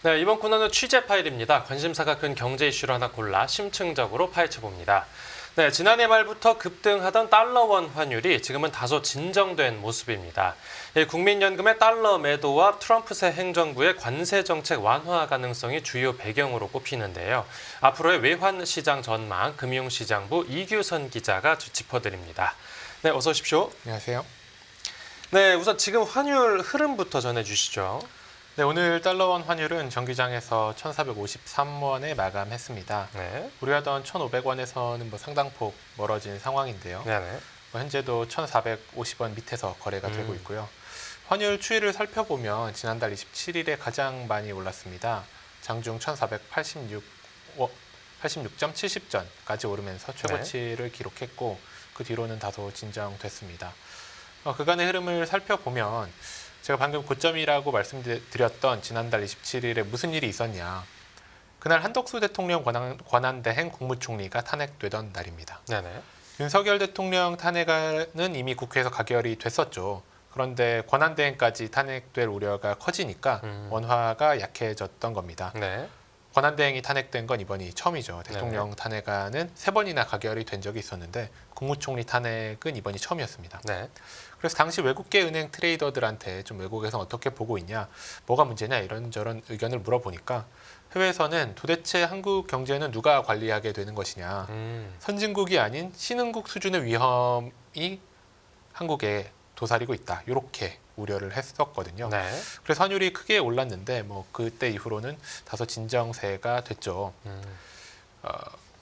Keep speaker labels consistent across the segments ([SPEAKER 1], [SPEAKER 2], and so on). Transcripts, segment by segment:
[SPEAKER 1] 네, 이번 코너는 취재 파일입니다. 관심사가 큰 경제 이슈를 하나 골라 심층적으로 파헤쳐봅니다. 네, 지난해 말부터 급등하던 달러원 환율이 지금은 다소 진정된 모습입니다. 국민연금의 달러 매도와 트럼프 새 행정부의 관세 정책 완화 가능성이 주요 배경으로 꼽히는데요. 앞으로의 외환 시장 전망, 금융시장부 이규선 기자가 짚어드립니다. 네, 어서 오십시오.
[SPEAKER 2] 안녕하세요.
[SPEAKER 1] 네, 우선 지금 환율 흐름부터 전해주시죠.
[SPEAKER 2] 네, 오늘 달러원 환율은 정기장에서 1,453원에 마감했습니다.
[SPEAKER 1] 네.
[SPEAKER 2] 우려하던 1,500원에서는 상당폭 멀어진 상황인데요.
[SPEAKER 1] 네네.
[SPEAKER 2] 현재도 1,450원 밑에서 거래가 되고 있고요. 환율 추이를 살펴보면 지난달 27일에 가장 많이 올랐습니다. 장중 1,486.70전까지 오르면서 최고치를 기록했고 그 뒤로는 다소 진정됐습니다. 그간의 흐름을 살펴보면 제가 방금 고점이라고 말씀드렸던 지난달 27일에 무슨 일이 있었냐. 그날 한덕수 대통령 권한대행 국무총리가 탄핵되던 날입니다.
[SPEAKER 1] 네네.
[SPEAKER 2] 윤석열 대통령 탄핵안은 이미 국회에서 가결이 됐었죠. 그런데 권한대행까지 탄핵될 우려가 커지니까 원화가 약해졌던 겁니다.
[SPEAKER 1] 네.
[SPEAKER 2] 권한대행이 탄핵된 건 이번이 처음이죠. 대통령
[SPEAKER 1] 네네.
[SPEAKER 2] 탄핵안은 3번이나 가결이 된 적이 있었는데 국무총리 탄핵은 이번이 처음이었습니다.
[SPEAKER 1] 네.
[SPEAKER 2] 그래서 당시 외국계 은행 트레이더들한테 좀 외국에서 어떻게 보고 있냐, 뭐가 문제냐 이런저런 의견을 물어보니까 해외에서는 도대체 한국 경제는 누가 관리하게 되는 것이냐, 선진국이 아닌 신흥국 수준의 위험이 한국에 도사리고 있다, 이렇게 우려를 했었거든요.
[SPEAKER 1] 네.
[SPEAKER 2] 그래서 환율이 크게 올랐는데 그때 이후로는 다소 진정세가 됐죠.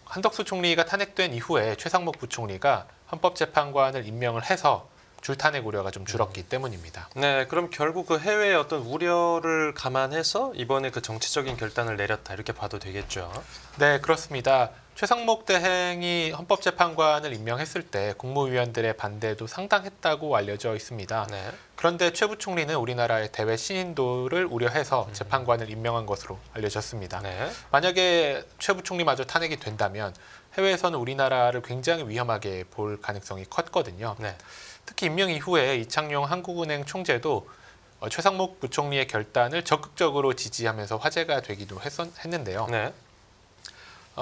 [SPEAKER 2] 한덕수 총리가 탄핵된 이후에 최상목 부총리가 헌법재판관을 임명을 해서 줄탄핵 우려가 좀 줄었기 때문입니다.
[SPEAKER 1] 네, 그럼 결국 그 해외의 어떤 우려를 감안해서 이번에 그 정치적인 결단을 내렸다 이렇게 봐도 되겠죠.
[SPEAKER 2] 네, 그렇습니다. 최상목 대행이 헌법재판관을 임명했을 때 국무위원들의 반대도 상당했다고 알려져 있습니다.
[SPEAKER 1] 네.
[SPEAKER 2] 그런데 최 부총리는 우리나라의 대외 신인도를 우려해서 재판관을 임명한 것으로 알려졌습니다.
[SPEAKER 1] 네.
[SPEAKER 2] 만약에 최 부총리마저 탄핵이 된다면 해외에서는 우리나라를 굉장히 위험하게 볼 가능성이 컸거든요.
[SPEAKER 1] 네.
[SPEAKER 2] 특히 임명 이후에 이창용 한국은행 총재도 최상목 부총리의 결단을 적극적으로 지지하면서 화제가 되기도 했는데요.
[SPEAKER 1] 네.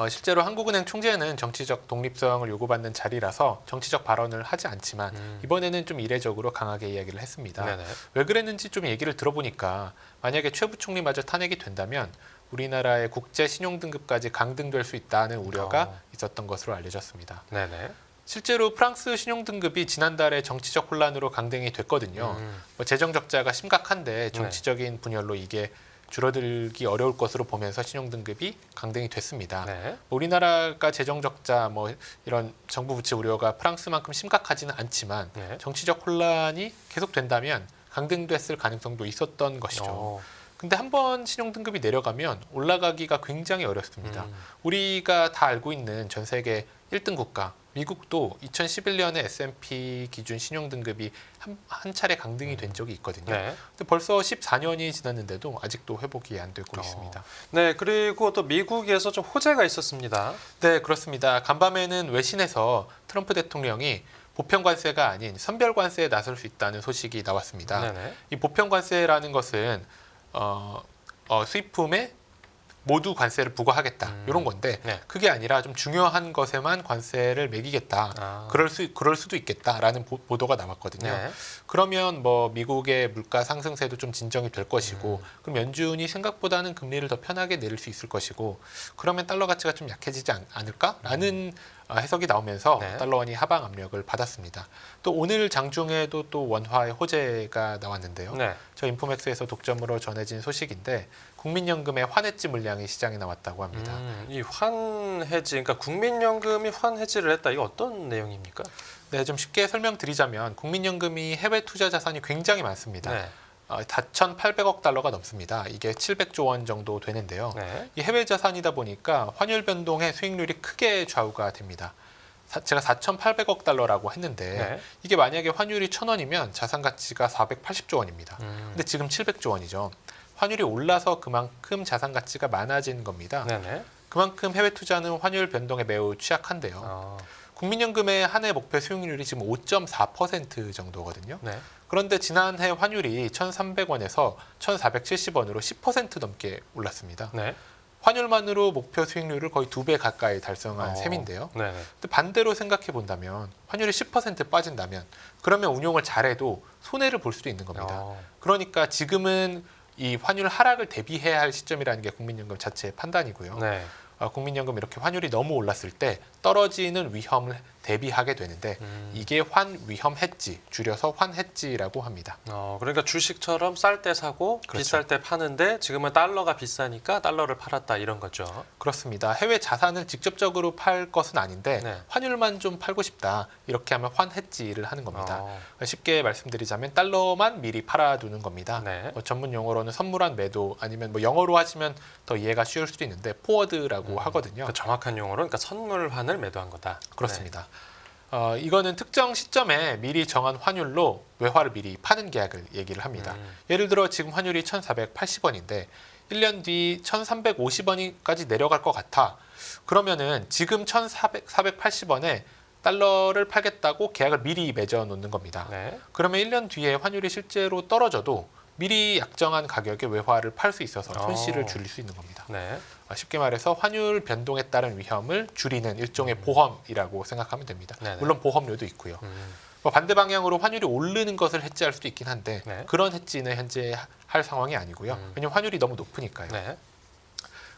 [SPEAKER 2] 실제로 한국은행 총재는 정치적 독립성을 요구받는 자리라서 정치적 발언을 하지 않지만 이번에는 좀 이례적으로 강하게 이야기를 했습니다.
[SPEAKER 1] 네네.
[SPEAKER 2] 왜 그랬는지 좀 얘기를 들어보니까 만약에 최 부총리마저 탄핵이 된다면 우리나라의 국제 신용 등급까지 강등될 수 있다는 우려가 있었던 것으로 알려졌습니다.
[SPEAKER 1] 네네.
[SPEAKER 2] 실제로 프랑스 신용 등급이 지난달에 정치적 혼란으로 강등이 됐거든요. 재정 적자가 심각한데 정치적인 분열로 이게 줄어들기 어려울 것으로 보면서 신용 등급이 강등이 됐습니다.
[SPEAKER 1] 네.
[SPEAKER 2] 우리나라가 재정 적자 이런 정부 부채 우려가 프랑스만큼 심각하지는 않지만
[SPEAKER 1] 네.
[SPEAKER 2] 정치적 혼란이 계속된다면 강등됐을 가능성도 있었던 것이죠. 근데 한번 신용 등급이 내려가면 올라가기가 굉장히 어렵습니다. 우리가 다 알고 있는 전 세계 1등 국가 미국도 2011년에 S&P 기준 신용 등급이 한 차례 강등이 된 적이 있거든요.
[SPEAKER 1] 네.
[SPEAKER 2] 근데 벌써 14년이 지났는데도 아직도 회복이 안 되고 있습니다.
[SPEAKER 1] 네, 그리고 또 미국에서 좀 호재가 있었습니다.
[SPEAKER 2] 네, 그렇습니다. 간밤에는 외신에서 트럼프 대통령이 보편 관세가 아닌 선별 관세에 나설 수 있다는 소식이 나왔습니다.
[SPEAKER 1] 네네.
[SPEAKER 2] 이 보편 관세라는 것은 수입품에 모두 관세를 부과하겠다 이런 건데
[SPEAKER 1] 네.
[SPEAKER 2] 그게 아니라 좀 중요한 것에만 관세를 매기겠다. 그럴 수도 있겠다라는 보도가 나왔거든요.
[SPEAKER 1] 네.
[SPEAKER 2] 그러면 미국의 물가 상승세도 좀 진정이 될 것이고 그럼 연준이 생각보다는 금리를 더 편하게 내릴 수 있을 것이고 그러면 달러 가치가 좀 약해지지 않을까라는 해석이 나오면서
[SPEAKER 1] 네.
[SPEAKER 2] 달러원이 하방 압력을 받았습니다. 또 오늘 장중에도 또 원화의 호재가 나왔는데요.
[SPEAKER 1] 네.
[SPEAKER 2] 저 인포맥스에서 독점으로 전해진 소식인데 국민연금의 환해지 물량이 시장에 나왔다고 합니다.
[SPEAKER 1] 이 환해지, 그러니까 국민연금이 환해지를 했다. 이거 어떤 내용입니까?
[SPEAKER 2] 네, 좀 쉽게 설명드리자면 국민연금이 해외 투자 자산이 굉장히 많습니다.
[SPEAKER 1] 네.
[SPEAKER 2] 4,800억 달러가 넘습니다. 이게 700조 원 정도 되는데요.
[SPEAKER 1] 네.
[SPEAKER 2] 이 해외 자산이다 보니까 환율 변동의 수익률이 크게 좌우가 됩니다. 제가 4,800억 달러라고 했는데
[SPEAKER 1] 네.
[SPEAKER 2] 이게 만약에 환율이 1,000원이면 자산 가치가 480조 원입니다. 근데 지금 700조 원이죠. 환율이 올라서 그만큼 자산 가치가 많아진 겁니다.
[SPEAKER 1] 네네.
[SPEAKER 2] 그만큼 해외 투자는 환율 변동에 매우 취약한데요. 국민연금의 한 해 목표 수익률이 지금 5.4% 정도거든요.
[SPEAKER 1] 네.
[SPEAKER 2] 그런데 지난해 환율이 1,300원에서 1,470원으로 10% 넘게 올랐습니다.
[SPEAKER 1] 네.
[SPEAKER 2] 환율만으로 목표 수익률을 거의 2배 가까이 달성한 셈인데요.
[SPEAKER 1] 네.
[SPEAKER 2] 근데 반대로 생각해 본다면 환율이 10% 빠진다면 그러면 운용을 잘해도 손해를 볼 수도 있는 겁니다. 그러니까 지금은 이 환율 하락을 대비해야 할 시점이라는 게 국민연금 자체의 판단이고요.
[SPEAKER 1] 네.
[SPEAKER 2] 국민연금 이렇게 환율이 너무 올랐을 때 떨어지는 위험을 대비하게 되는데 이게 환위험 해지, 줄여서 환해지라고 합니다.
[SPEAKER 1] 그러니까 주식처럼 쌀 때 사고
[SPEAKER 2] 그렇죠.
[SPEAKER 1] 비쌀 때 파는데 지금은 달러가 비싸니까 달러를 팔았다 이런 거죠.
[SPEAKER 2] 그렇습니다. 해외 자산을 직접적으로 팔 것은 아닌데
[SPEAKER 1] 네.
[SPEAKER 2] 환율만 좀 팔고 싶다. 이렇게 하면 환해지를 하는 겁니다. 쉽게 말씀드리자면 달러만 미리 팔아두는 겁니다.
[SPEAKER 1] 네.
[SPEAKER 2] 전문 용어로는 선물한 매도 아니면 뭐 영어로 하시면 더 이해가 쉬울 수도 있는데 포워드라고 하거든요.
[SPEAKER 1] 그 정확한 용어로 그러니까 선물환을 매도한 거다.
[SPEAKER 2] 그렇습니다. 이거는 특정 시점에 미리 정한 환율로 외화를 미리 파는 계약을 얘기를 합니다. 예를 들어 지금 환율이 1,480원인데 1년 뒤 1,350원까지 내려갈 것 같아. 그러면은 지금 1,480원에 달러를 팔겠다고 계약을 미리 맺어 놓는 겁니다.
[SPEAKER 1] 네.
[SPEAKER 2] 그러면 1년 뒤에 환율이 실제로 떨어져도 미리 약정한 가격에 외화를 팔 수 있어서 손실을 줄일 수 있는 겁니다.
[SPEAKER 1] 네.
[SPEAKER 2] 쉽게 말해서 환율 변동에 따른 위험을 줄이는 일종의 보험이라고 생각하면 됩니다.
[SPEAKER 1] 네네.
[SPEAKER 2] 물론 보험료도 있고요. 반대 방향으로 환율이 오르는 것을 해지할 수도 있긴 한데
[SPEAKER 1] 네.
[SPEAKER 2] 그런 해지는 현재 할 상황이 아니고요. 왜냐하면 환율이 너무 높으니까요.
[SPEAKER 1] 네.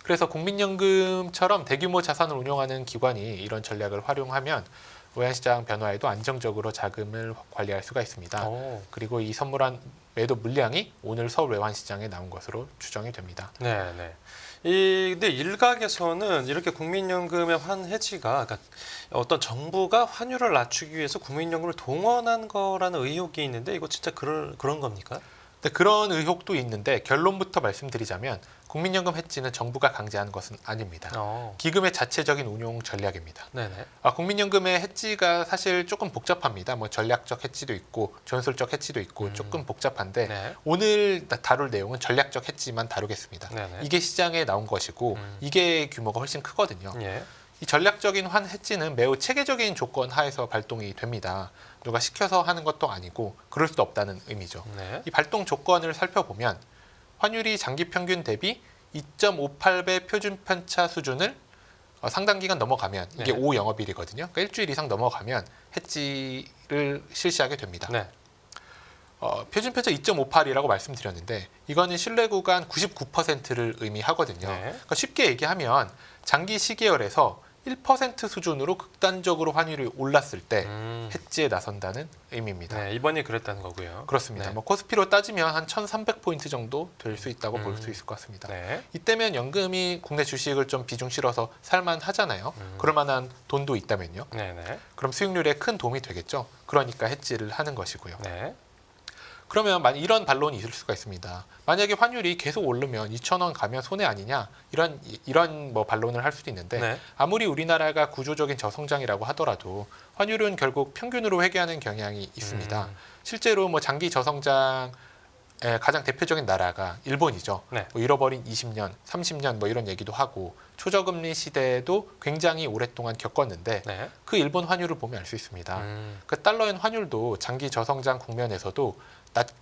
[SPEAKER 2] 그래서 국민연금처럼 대규모 자산을 운용하는 기관이 이런 전략을 활용하면 외환시장 변화에도 안정적으로 자금을 관리할 수가 있습니다. 그리고 이 선물한 매도 물량이 오늘 서울 외환시장에 나온 것으로 추정이 됩니다.
[SPEAKER 1] 네, 네. 근데 일각에서는 이렇게 국민연금의 환해지가 그러니까 어떤 정부가 환율을 낮추기 위해서 국민연금을 동원한 거라는 의혹이 있는데 이거 진짜 그런 겁니까?
[SPEAKER 2] 네, 그런 의혹도 있는데 결론부터 말씀드리자면 국민연금 해지는 정부가 강제하는 것은 아닙니다. 기금의 자체적인 운용 전략입니다.
[SPEAKER 1] 네네.
[SPEAKER 2] 국민연금의 해지가 사실 조금 복잡합니다. 뭐 전략적 해지도 있고 전술적 해지도 있고 조금 복잡한데
[SPEAKER 1] 네.
[SPEAKER 2] 오늘 다룰 내용은 전략적 해지만 다루겠습니다.
[SPEAKER 1] 네네.
[SPEAKER 2] 이게 시장에 나온 것이고 이게 규모가 훨씬 크거든요.
[SPEAKER 1] 예.
[SPEAKER 2] 이 전략적인 환 해지는 매우 체계적인 조건 하에서 발동이 됩니다. 누가 시켜서 하는 것도 아니고 그럴 수도 없다는 의미죠.
[SPEAKER 1] 네.
[SPEAKER 2] 이 발동 조건을 살펴보면 환율이 장기 평균 대비 2.58배 표준 편차 수준을 상당 기간 넘어가면 이게
[SPEAKER 1] 네.
[SPEAKER 2] 5영업일이거든요. 그러니까 일주일 이상 넘어가면 해지를 실시하게 됩니다.
[SPEAKER 1] 네.
[SPEAKER 2] 표준 편차 2.58이라고 말씀드렸는데 이거는 신뢰 구간 99%를 의미하거든요.
[SPEAKER 1] 네.
[SPEAKER 2] 그러니까 쉽게 얘기하면 장기 시계열에서 1% 수준으로 극단적으로 환율이 올랐을 때 해지에 나선다는 의미입니다.
[SPEAKER 1] 네, 이번이 그랬다는 거고요.
[SPEAKER 2] 그렇습니다.
[SPEAKER 1] 네.
[SPEAKER 2] 뭐 코스피로 따지면 한 1,300포인트 정도 될 수 있다고 볼 수 있을 것 같습니다.
[SPEAKER 1] 네.
[SPEAKER 2] 이때면 연금이 국내 주식을 좀 비중 실어서 살만 하잖아요. 그럴 만한 돈도 있다면요.
[SPEAKER 1] 네네.
[SPEAKER 2] 그럼 수익률에 큰 도움이 되겠죠. 그러니까 해지를 하는 것이고요.
[SPEAKER 1] 네.
[SPEAKER 2] 그러면 이런 반론이 있을 수가 있습니다. 만약에 환율이 계속 오르면 2,000원 가면 손해 아니냐 이런 뭐 반론을 할 수도 있는데
[SPEAKER 1] 네.
[SPEAKER 2] 아무리 우리나라가 구조적인 저성장이라고 하더라도 환율은 결국 평균으로 회귀하는 경향이 있습니다. 실제로 뭐 장기 저성장의 가장 대표적인 나라가 일본이죠.
[SPEAKER 1] 네.
[SPEAKER 2] 뭐 잃어버린 20년, 30년 뭐 이런 얘기도 하고 초저금리 시대에도 굉장히 오랫동안 겪었는데
[SPEAKER 1] 네.
[SPEAKER 2] 그 일본 환율을 보면 알 수 있습니다. 그 달러엔 환율도 장기 저성장 국면에서도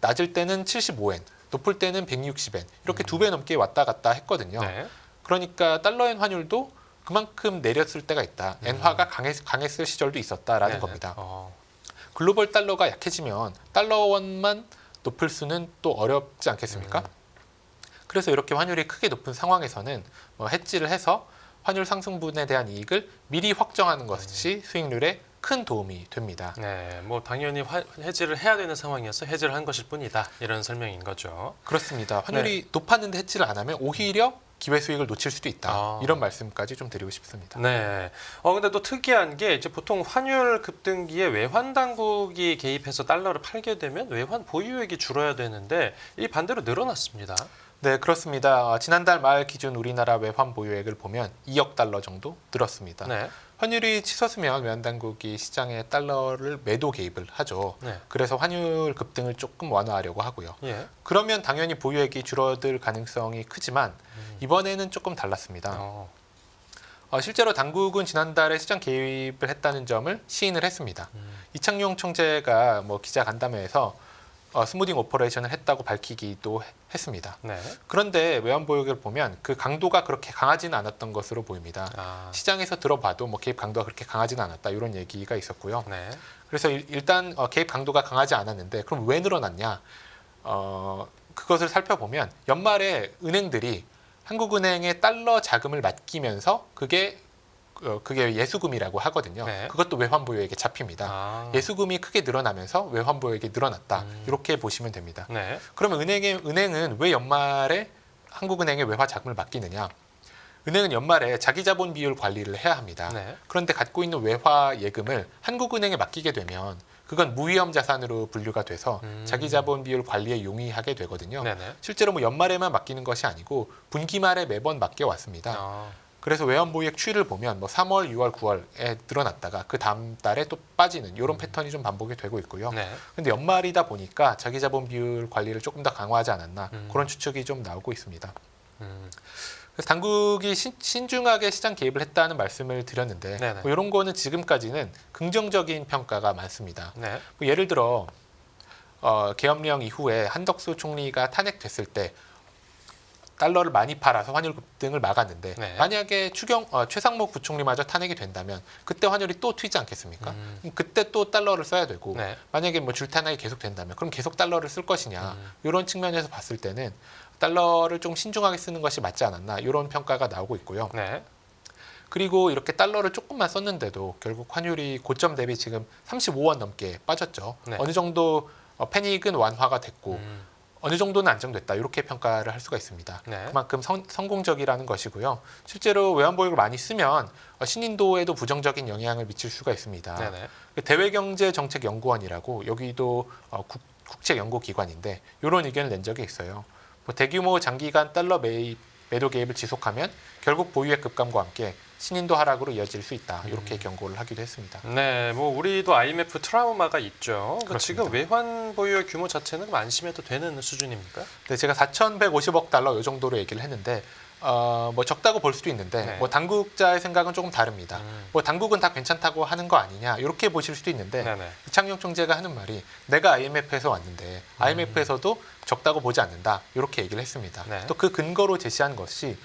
[SPEAKER 2] 낮을 때는 75엔, 높을 때는 160엔 이렇게 2배 넘게 왔다 갔다 했거든요.
[SPEAKER 1] 네.
[SPEAKER 2] 그러니까 달러엔 환율도 그만큼 내렸을 때가 있다. 엔화가 강했을 시절도 있었다라는
[SPEAKER 1] 네네.
[SPEAKER 2] 겁니다. 글로벌 달러가 약해지면 달러원만 높을 수는 또 어렵지 않겠습니까? 그래서 이렇게 환율이 크게 높은 상황에서는 뭐 해지를 해서 환율 상승분에 대한 이익을 미리 확정하는 것이 수익률에 큰 도움이 됩니다.
[SPEAKER 1] 네, 뭐 당연히 해지를 해야 되는 상황이어서 해지를 한 것일 뿐이다. 이런 설명인 거죠.
[SPEAKER 2] 그렇습니다. 환율이 높았는데 해지를 안 하면 오히려 기회 수익을 놓칠 수도 있다. 이런 말씀까지 좀 드리고 싶습니다.
[SPEAKER 1] 네. 근데 또 특이한 게 이제 보통 환율 급등기에 외환 당국이 개입해서 달러를 팔게 되면 외환 보유액이 줄어야 되는데 이 반대로 늘어났습니다.
[SPEAKER 2] 네, 그렇습니다. 지난달 말 기준 우리나라 외환 보유액을 보면 2억 달러 정도 늘었습니다.
[SPEAKER 1] 네.
[SPEAKER 2] 환율이 치솟으면 외환당국이 시장에 달러를 매도 개입을 하죠.
[SPEAKER 1] 네.
[SPEAKER 2] 그래서 환율 급등을 조금 완화하려고 하고요.
[SPEAKER 1] 예.
[SPEAKER 2] 그러면 당연히 보유액이 줄어들 가능성이 크지만 이번에는 조금 달랐습니다. 실제로 당국은 지난달에 시장 개입을 했다는 점을 시인을 했습니다. 이창용 총재가 기자 간담회에서 스무딩 오퍼레이션을 했다고 밝히기도 했습니다.
[SPEAKER 1] 네.
[SPEAKER 2] 그런데 외환보유액을 보면 그 강도가 그렇게 강하지는 않았던 것으로 보입니다. 시장에서 들어봐도 개입 강도가 그렇게 강하지는 않았다 이런 얘기가 있었고요.
[SPEAKER 1] 네.
[SPEAKER 2] 그래서 일단 개입 강도가 강하지 않았는데 그럼 왜 늘어났냐? 그것을 살펴보면 연말에 은행들이 한국은행에 달러 자금을 맡기면서 그게 예수금이라고 하거든요.
[SPEAKER 1] 네.
[SPEAKER 2] 그것도 외환보유액에 잡힙니다. 예수금이 크게 늘어나면서 외환보유액이 늘어났다. 이렇게 보시면 됩니다.
[SPEAKER 1] 네.
[SPEAKER 2] 그러면 은행은 왜 연말에 한국은행에 외화 자금을 맡기느냐? 은행은 연말에 자기 자본 비율 관리를 해야 합니다.
[SPEAKER 1] 네.
[SPEAKER 2] 그런데 갖고 있는 외화 예금을 한국은행에 맡기게 되면 그건 무위험 자산으로 분류가 돼서 자기 자본 비율 관리에 용이하게 되거든요.
[SPEAKER 1] 네네.
[SPEAKER 2] 실제로 연말에만 맡기는 것이 아니고 분기 말에 매번 맡겨 왔습니다. 그래서 외환보유액 추이를 보면 3월, 6월, 9월에 늘어났다가 그 다음 달에 또 빠지는 이런 패턴이 좀 반복이 되고 있고요.
[SPEAKER 1] 네.
[SPEAKER 2] 근데 연말이다 보니까 자기 자본 비율 관리를 조금 더 강화하지 않았나 그런 추측이 좀 나오고 있습니다. 그래서 당국이 신중하게 시장 개입을 했다는 말씀을 드렸는데 이런 거는 지금까지는 긍정적인 평가가 많습니다.
[SPEAKER 1] 네.
[SPEAKER 2] 예를 들어 계엄령 이후에 한덕수 총리가 탄핵됐을 때 달러를 많이 팔아서 환율 급등을 막았는데
[SPEAKER 1] 네.
[SPEAKER 2] 만약에 최상목 부총리마저 탄핵이 된다면 그때 환율이 또 튀지 않겠습니까? 그때 또 달러를 써야 되고
[SPEAKER 1] 네.
[SPEAKER 2] 만약에 줄탄핵이 계속 된다면 그럼 계속 달러를 쓸 것이냐 이런 측면에서 봤을 때는 달러를 좀 신중하게 쓰는 것이 맞지 않았나 이런 평가가 나오고 있고요.
[SPEAKER 1] 네.
[SPEAKER 2] 그리고 이렇게 달러를 조금만 썼는데도 결국 환율이 고점 대비 지금 35원 넘게 빠졌죠.
[SPEAKER 1] 네.
[SPEAKER 2] 어느 정도 패닉은 완화가 됐고 어느 정도는 안정됐다 이렇게 평가를 할 수가 있습니다.
[SPEAKER 1] 네.
[SPEAKER 2] 그만큼 성공적이라는 것이고요. 실제로 외환보유액을 많이 쓰면 신인도에도 부정적인 영향을 미칠 수가 있습니다.
[SPEAKER 1] 네네.
[SPEAKER 2] 대외경제정책연구원이라고 여기도 국책연구기관인데 이런 의견을 낸 적이 있어요. 대규모 장기간 달러 매도 개입을 지속하면 결국 보유액 급감과 함께 신인도 하락으로 이어질 수 있다. 이렇게 경고를 하기도 했습니다.
[SPEAKER 1] 네, 우리도 IMF 트라우마가 있죠.
[SPEAKER 2] 그렇습니다.
[SPEAKER 1] 지금 외환 보유의 규모 자체는 안심해도 되는 수준입니까?
[SPEAKER 2] 네, 제가 4,150억 달러 이 정도로 얘기를 했는데 적다고 볼 수도 있는데
[SPEAKER 1] 네.
[SPEAKER 2] 당국자의 생각은 조금 다릅니다. 당국은 다 괜찮다고 하는 거 아니냐 이렇게 보실 수도 있는데
[SPEAKER 1] 네네.
[SPEAKER 2] 이창용 총재가 하는 말이 내가 IMF에서 왔는데 IMF에서도 적다고 보지 않는다 이렇게 얘기를 했습니다.
[SPEAKER 1] 네.
[SPEAKER 2] 또 그 근거로 제시한 것이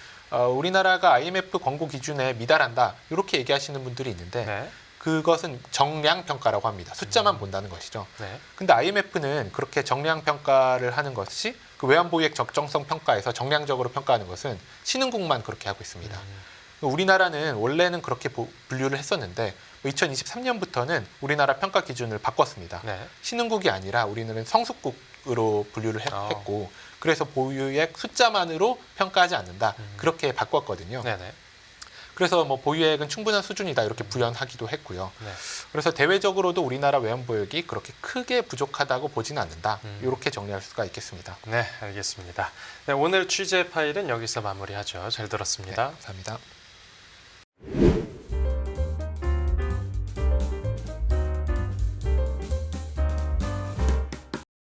[SPEAKER 2] 우리나라가 IMF 권고 기준에 미달한다 이렇게 얘기하시는 분들이 있는데
[SPEAKER 1] 네.
[SPEAKER 2] 그것은 정량 평가라고 합니다. 숫자만 본다는 것이죠.
[SPEAKER 1] 네.
[SPEAKER 2] 근데 IMF는 그렇게 정량 평가를 하는 것이 그 외환보유액 적정성 평가에서 정량적으로 평가하는 것은 신흥국만 그렇게 하고 있습니다. 우리나라는 원래는 그렇게 분류를 했었는데 2023년부터는 우리나라 평가 기준을 바꿨습니다.
[SPEAKER 1] 네.
[SPEAKER 2] 신흥국이 아니라 우리는 성숙국으로 분류를 했고 그래서 보유액 숫자만으로 평가하지 않는다. 그렇게 바꿨거든요.
[SPEAKER 1] 네네.
[SPEAKER 2] 그래서 보유액은 충분한 수준이다 이렇게 부연하기도 했고요.
[SPEAKER 1] 네.
[SPEAKER 2] 그래서 대외적으로도 우리나라 외환보유액이 그렇게 크게 부족하다고 보지는 않는다. 이렇게 정리할 수가 있겠습니다.
[SPEAKER 1] 네, 알겠습니다. 네, 오늘 취재 파일은 여기서 마무리하죠. 잘 들었습니다.
[SPEAKER 2] 네, 감사합니다.